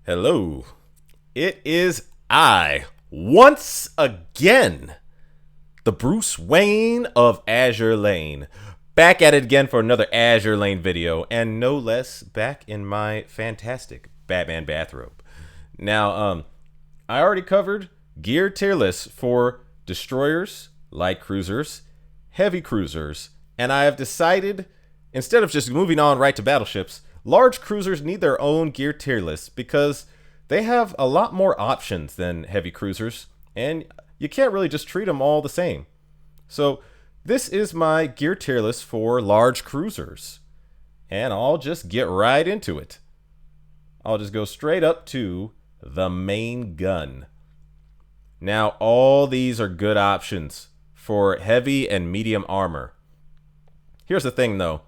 Hello. It is I, once again, the Bruce Wayne of Azur Lane. Back at it again for another Azur Lane video, and no less back in my fantastic Batman bathrobe. Now, I already covered gear tier lists for destroyers, light cruisers, heavy cruisers, and I have decided, instead of just moving on right to battleships, large cruisers need their own gear tier list because they have a lot more options than heavy cruisers, and you can't really just treat them all the same. So this is my gear tier list for large cruisers, and I'll just get right into it. I'll just go straight up to the main gun. Now, all these are good options for heavy and medium armor. Here's the thing, though.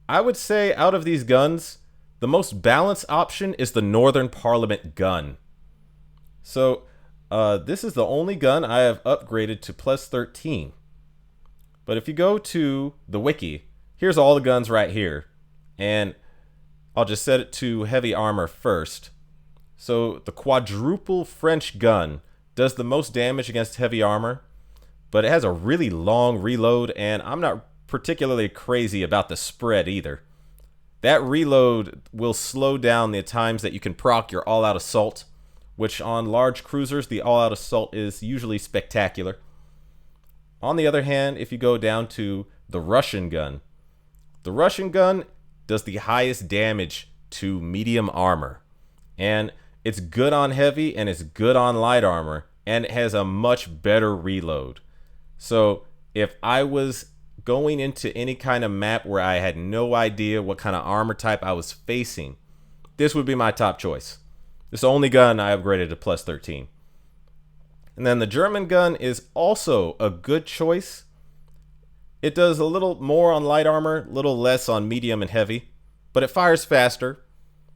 I would say out of these guns, the most balanced option is the Northern Parliament gun. So, this is the only gun I have upgraded to plus 13. But if you go to the wiki, here's all the guns right here. And I'll just set it to heavy armor first. So, the quadruple French gun does the most damage against heavy armor, but it has a really long reload, and I'm not particularly crazy about the spread either. That reload will slow down the times that you can proc your all-out assault, which on large cruisers, the all-out assault is usually spectacular. On the other hand, if you go down to the Russian gun does the highest damage to medium armor, and it's good on heavy and it's good on light armor, and it has a much better reload. So if I was going into any kind of map where I had no idea what kind of armor type I was facing, this would be my top choice. It's the only gun I upgraded to plus 13. And then the German gun is also a good choice. It does a little more on light armor, a little less on medium and heavy, but it fires faster.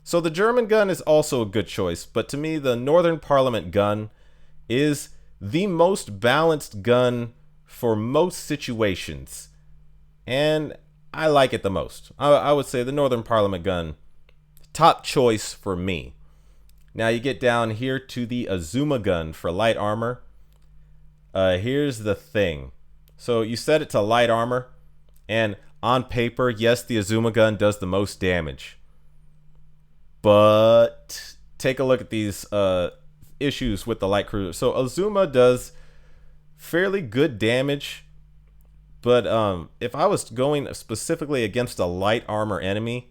So the German gun is also a good choice, but to me, the Northern Parliament gun is the most balanced gun for most situations, and I like it the most. I would say the Northern Parliament gun, top choice for me. Now you get down here to the Azuma gun for light armor. Here's the thing. So you set it to light armor, and on paper, yes, the Azuma gun does the most damage. But take a look at these issues with the light cruiser. So Azuma does fairly good damage, but if I was going specifically against a light armor enemy,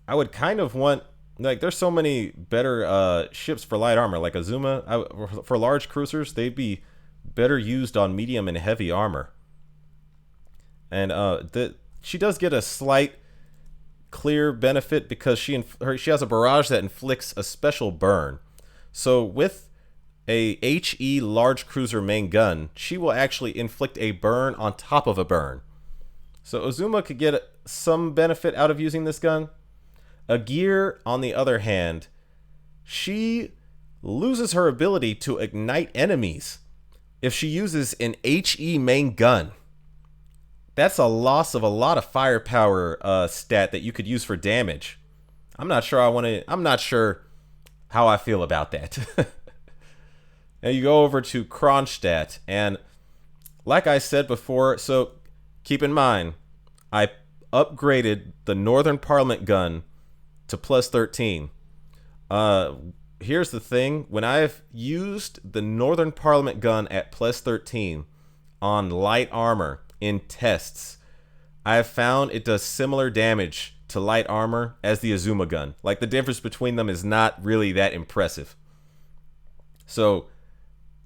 I would kind of want, like, there's so many better ships for light armor, like Azuma. For large cruisers, they'd be better used on medium and heavy armor. And she does get a slight clear benefit because she has a barrage that inflicts a special burn. So with a HE large cruiser main gun, she will actually inflict a burn on top of a burn. So Azuma could get some benefit out of using this gun. Aegir, on the other hand, she loses her ability to ignite enemies if she uses an HE main gun. That's a loss of a lot of firepower stat that you could use for damage. I'm not sure how I feel about that. Now you go over to Kronstadt, and like I said before, so keep in mind, I upgraded the Northern Parliament gun to plus 13. Here's the thing. When I've used the Northern Parliament gun at plus 13 on light armor in tests, I have found it does similar damage to light armor as the Azuma gun. Like, the difference between them is not really that impressive. So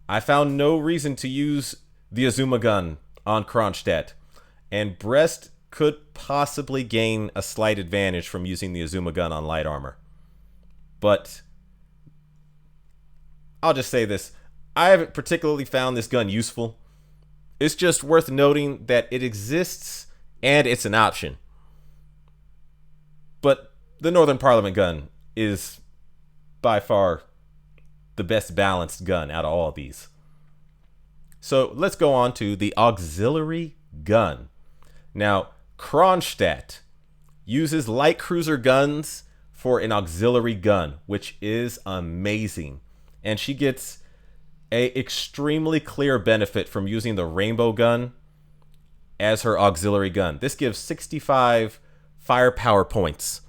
I found no reason to use the Azuma gun on Kronstadt, and Brest could possibly gain a slight advantage from using the Azuma gun on light armor. But I'll just say this. I haven't particularly found this gun useful. It's just worth noting that it exists and it's an option. But the Northern Parliament gun is by far the best balanced gun out of all of these. So let's go on to the auxiliary gun. Now, Kronstadt uses light cruiser guns for an auxiliary gun, which is amazing. And she gets a extremely clear benefit from using the rainbow gun as her auxiliary gun. This gives 65 firepower points.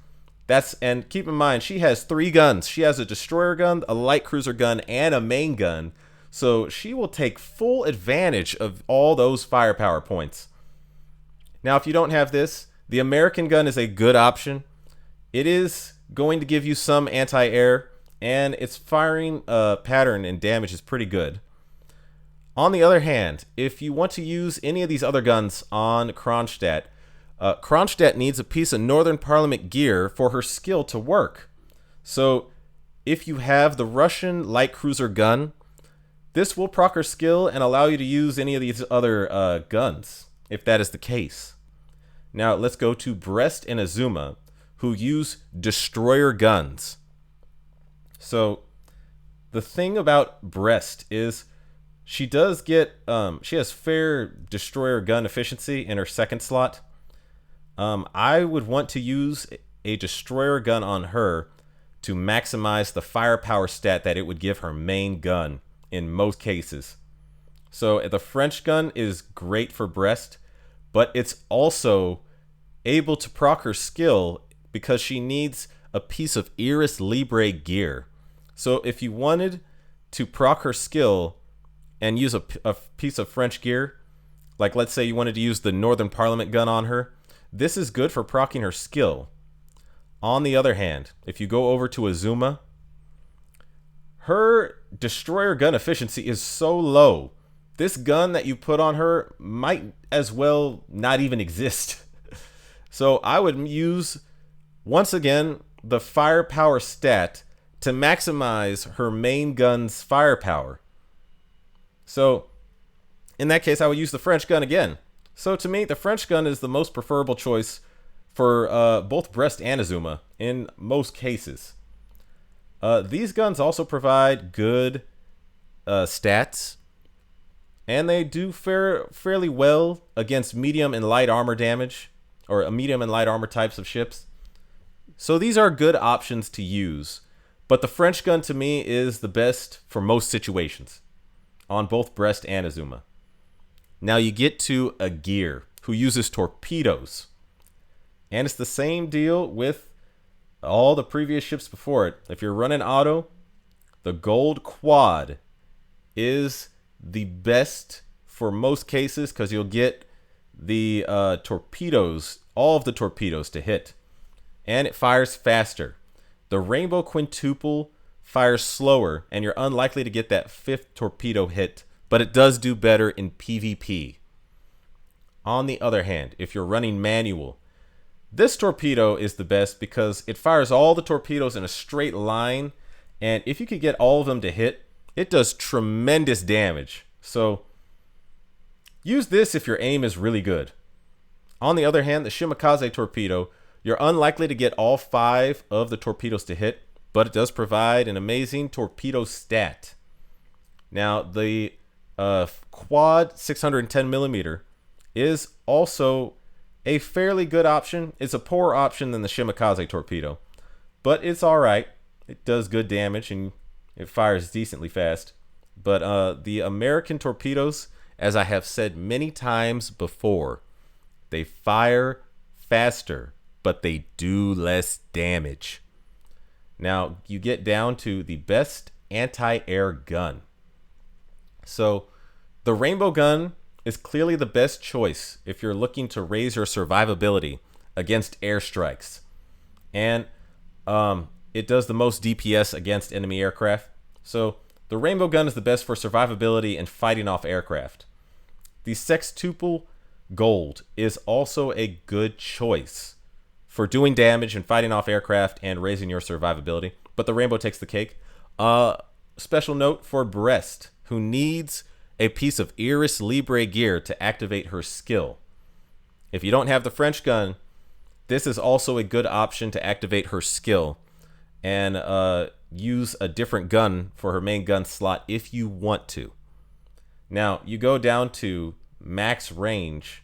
And keep in mind, she has 3 guns. She has a destroyer gun, a light cruiser gun, and a main gun. So she will take full advantage of all those firepower points. Now, if you don't have this, the American gun is a good option. It is going to give you some anti-air, and its firing pattern and damage is pretty good. On the other hand, if you want to use any of these other guns on Kronstadt, Kronstadt needs a piece of Northern Parliament gear for her skill to work. So if you have the Russian light cruiser gun, this will proc her skill and allow you to use any of these other guns, if that is the case. Now let's go to Brest and Azuma, who use destroyer guns. So the thing about Brest is she does get, she has fair destroyer gun efficiency in her second slot. I would want to use a destroyer gun on her to maximize the firepower stat that it would give her main gun in most cases. So the French gun is great for Brest, but it's also able to proc her skill because she needs a piece of Iris Libre gear. So if you wanted to proc her skill and use a piece of French gear, like let's say you wanted to use the Northern Parliament gun on her, this is good for proccing her skill. On the other hand, if you go over to Azuma, her destroyer gun efficiency is so low. This gun that you put on her might as well not even exist. So I would use, once again, the firepower stat to maximize her main gun's firepower. So in that case, I would use the French gun again. So to me, the French gun is the most preferable choice for both Brest and Azuma in most cases. These guns also provide good stats, and they do fairly well against medium and light armor damage, or medium and light armor types of ships. So these are good options to use, but the French gun to me is the best for most situations on both Brest and Azuma. Now you get to a gear who uses torpedoes, and it's the same deal with all the previous ships before it. If you're running auto, the gold quad is the best for most cases because you'll get the torpedoes, all of the torpedoes to hit, and it fires faster. The rainbow quintuple fires slower, and you're unlikely to get that 5th torpedo hit, but it does do better in PvP. On the other hand, if you're running manual, this torpedo is the best because it fires all the torpedoes in a straight line, and if you could get all of them to hit, it does tremendous damage. So use this if your aim is really good. On the other hand, the Shimakaze torpedo, you're unlikely to get all 5 of the torpedoes to hit, but it does provide an amazing torpedo stat. Now, the quad 610 millimeter is also a fairly good option. It's a poorer option than the Shimakaze torpedo, but it's all right. It does good damage and it fires decently fast. But the American torpedoes, as I have said many times before, they fire faster, but they do less damage. Now, you get down to the best anti-air gun. So, the rainbow gun is clearly the best choice if you're looking to raise your survivability against airstrikes. And it does the most DPS against enemy aircraft. So, the rainbow gun is the best for survivability and fighting off aircraft. The sextuple gold is also a good choice for doing damage and fighting off aircraft and raising your survivability, but the rainbow takes the cake. Special note for Brest, who needs a piece of Iris Libre gear to activate her skill. If you don't have the French gun, this is also a good option to activate her skill and use a different gun for her main gun slot if you want to. Now, you go down to max range.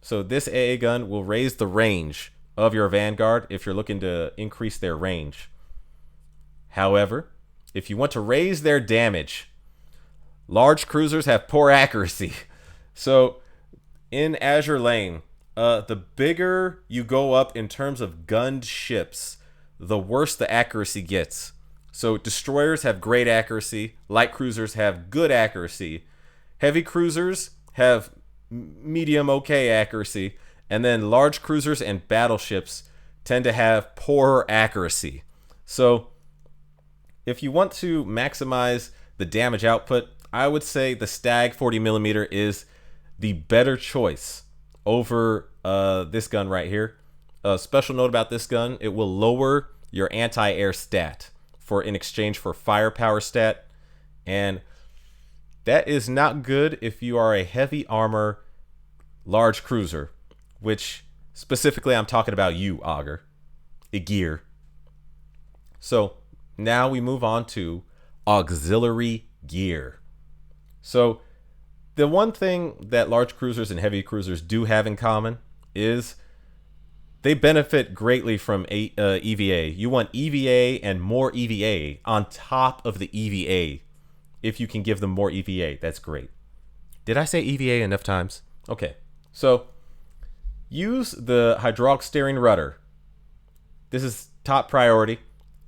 So this AA gun will raise the range of your vanguard if you're looking to increase their range. However, if you want to raise their damage, large cruisers have poor accuracy. So in Azur Lane, the bigger you go up in terms of gunned ships, the worse the accuracy gets. So destroyers have great accuracy, light cruisers have good accuracy, heavy cruisers have medium okay accuracy, and then large cruisers and battleships tend to have poor accuracy. So if you want to maximize the damage output, I would say the Stag 40mm is the better choice over this gun right here. A special note about this gun, it will lower your anti-air stat in exchange for firepower stat, and that is not good if you are a heavy armor large cruiser, which specifically I'm talking about you, Augur, Azur. So now we move on to auxiliary gear. So the one thing that large cruisers and heavy cruisers do have in common is they benefit greatly from EVA. You want EVA and more EVA on top of the EVA. If you can give them more EVA, that's great. Did I say EVA enough times? Okay. So use the hydraulic steering rudder. This is top priority.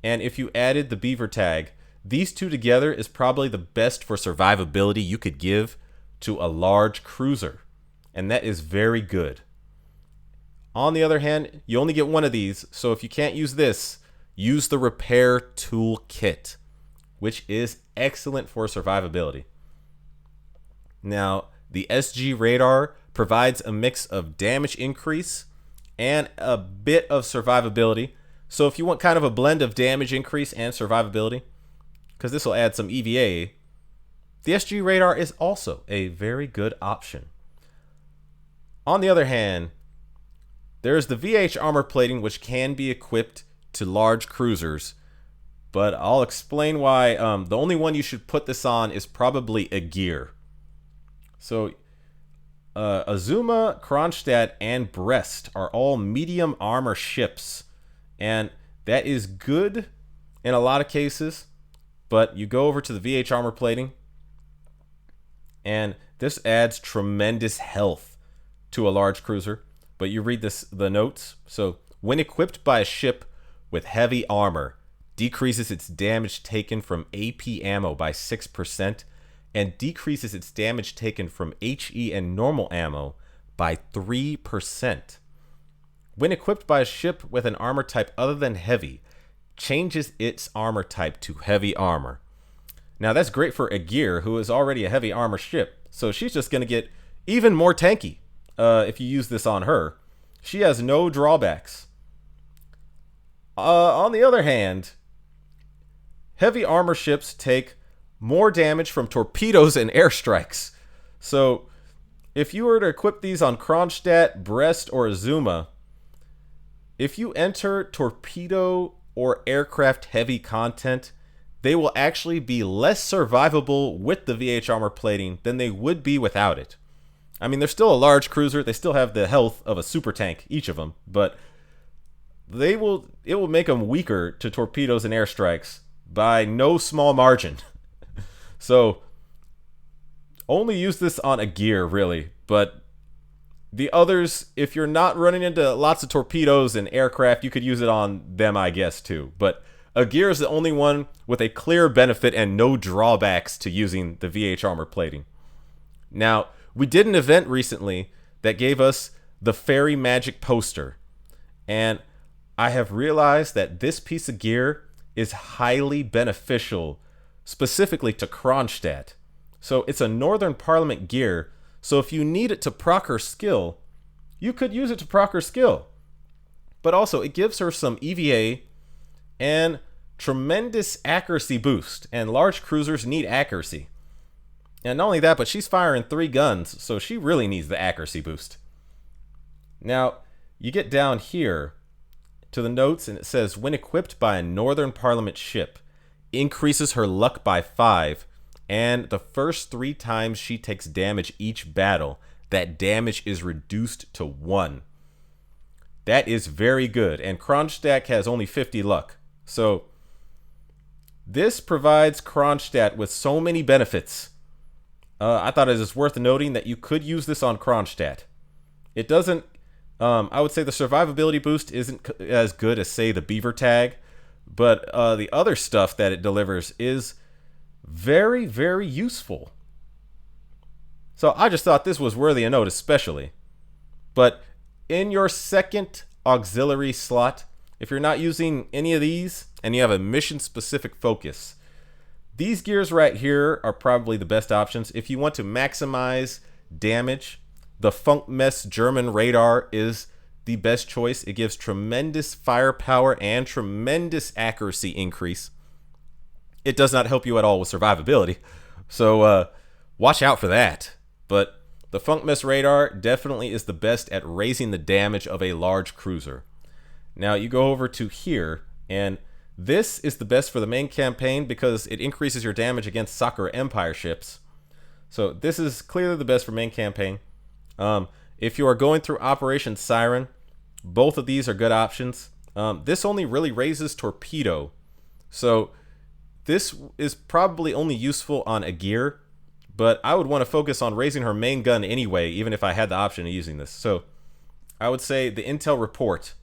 And if you added the beaver tag, these two together is probably the best for survivability you could give to a large cruiser. And that is very good. On the other hand, you only get one of these, so if you can't use this, use the repair tool kit, which is excellent for survivability. Now, the SG radar provides a mix of damage increase and a bit of survivability. So if you want kind of a blend of damage increase and survivability, because this will add some EVA, the SG radar is also a very good option. On the other hand, there's the VH armor plating, which can be equipped to large cruisers, but I'll explain why. The only one you should put this on is probably Azur. So Azuma, Kronstadt, and Brest are all medium armor ships, and that is good in a lot of cases, but you go over to the VH armor plating, and this adds tremendous health to a large cruiser. But you read the notes. So when equipped by a ship with heavy armor, decreases its damage taken from AP ammo by 6% and decreases its damage taken from HE and normal ammo by 3%. When equipped by a ship with an armor type other than heavy, changes its armor type to heavy armor. Now that's great for Azur, who is already a heavy armor ship. So she's just going to get even more tanky. If you use this on her, she has no drawbacks. On the other hand, heavy armor ships take more damage from torpedoes and airstrikes. So if you were to equip these on Kronstadt, Brest, or Azuma, if you enter torpedo or aircraft heavy content, they will actually be less survivable with the VH armor plating than they would be without it. I mean, they're still a large cruiser. They still have the health of a super tank, each of them, but it will make them weaker to torpedoes and airstrikes by no small margin. So only use this on Azur, really. But the others, if you're not running into lots of torpedoes and aircraft, you could use it on them, I guess, too. But Azur is the only one with a clear benefit and no drawbacks to using the VH armor plating. Now, we did an event recently that gave us the Fairy Magic poster, and I have realized that this piece of gear is highly beneficial, specifically to Kronstadt. So it's a Northern Parliament gear, so if you need it to proc her skill, you could use it to proc her skill. But also, it gives her some EVA and tremendous accuracy boost, and large cruisers need accuracy. And not only that, but she's firing 3 guns, so she really needs the accuracy boost. Now, you get down here to the notes, and it says, when equipped by a Northern Parliament ship, increases her luck by 5, and the first 3 times she takes damage each battle, that damage is reduced to 1. That is very good. And Kronstadt has only 50 luck. So this provides Kronstadt with so many benefits. I thought it was worth noting that you could use this on Kronstadt. It doesn't, I would say the survivability boost isn't as good as, say, the Beaver Tag, but the other stuff that it delivers is very, very useful. So I just thought this was worthy a note especially. But in your second auxiliary slot, if you're not using any of these and you have a mission-specific focus, these gears right here are probably the best options. If you want to maximize damage, the Funk Mess German radar is the best choice. It gives tremendous firepower and tremendous accuracy increase. It does not help you at all with survivability, so watch out for that. But the Funk Mess radar definitely is the best at raising the damage of a large cruiser. Now you go over to here, and this is the best for the main campaign because it increases your damage against Sakura Empire ships. So this is clearly the best for main campaign. If you are going through Operation Siren, both of these are good options. This only really raises Torpedo. So this is probably only useful on a gear, but I would want to focus on raising her main gun anyway, even if I had the option of using this. So I would say the Intel Report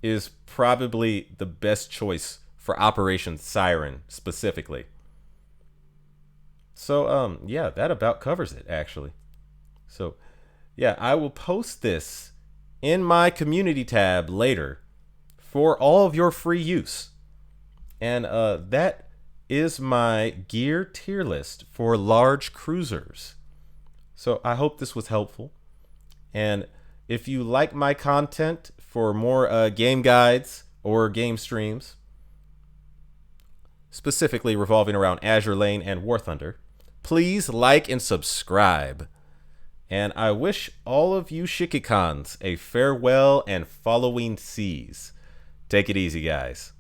is probably the best choice for Operation Siren specifically. So yeah, that about covers it actually. So yeah, I will post this in my community tab later for all of your free use. And that is my gear tier list for large cruisers. So I hope this was helpful. And if you like my content for more game guides or game streams, specifically revolving around Azure Lane and War Thunder, please like and subscribe. And I wish all of you Shikikans a farewell and following seas. Take it easy, guys.